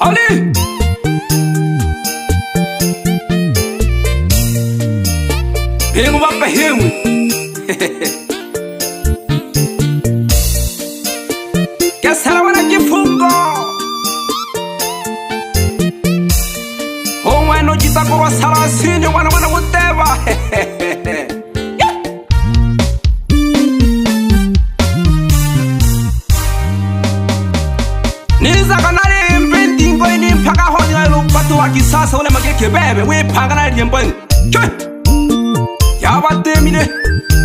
Ali Hingu wapa hingu Kesara wana kifungo Hongwa eno jitako wa sala sinyo wana uteba Niza kanari imprinti ngoini mpaka honi wa ilupatu wa kisasa ule mageke bebe Wipanga nari jemboni Yabatemire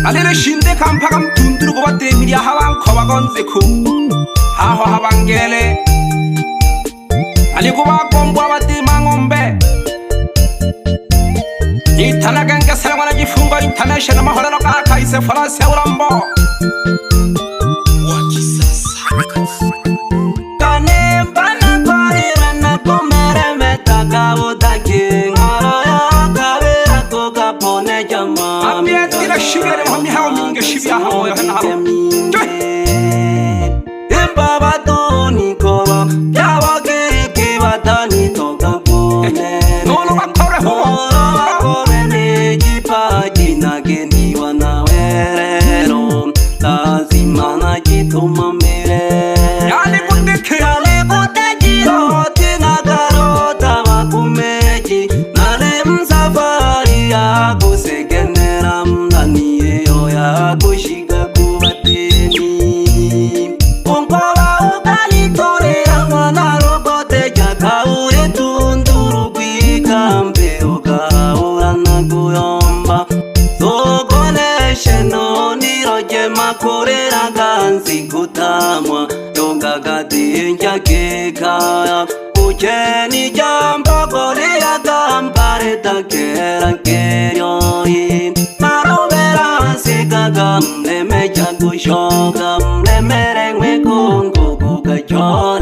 Nalere shinde kampaka mtunduru kubatemire Hawanko wagonzeku Haho habangele Alikuwa kombu wabatima ngombe Itana genge selwa na jifungo International mahorelo kaka ise farasi ya urambo Wakisasa Kanemba na kwarira na kumere metaka utaki Ngoro ya kawira kukapone jama Abietira shibere mhami hao minge shibia hao ya hana hao Imba batoni koba Yawa kiriki batani toka kone Nolo bakore huwa Jinageniwa na werero lazima na jituma mbele Yali kuteki yote na garota wakumeji Nale msafari ya kusegenera mdani yeyo ya kushika kubateni Unkola ukalitore ya mwana robote Jaka ure tunduru kuikambe Ukaura na kuyomba Sokonesheno niroje makorera ganzi kutamwa Yonga gati njake kaya Ucheni jamba korea kampare takera keryohi Marobera sika gamle mecha kushoka Mle merengwe kongo kukachora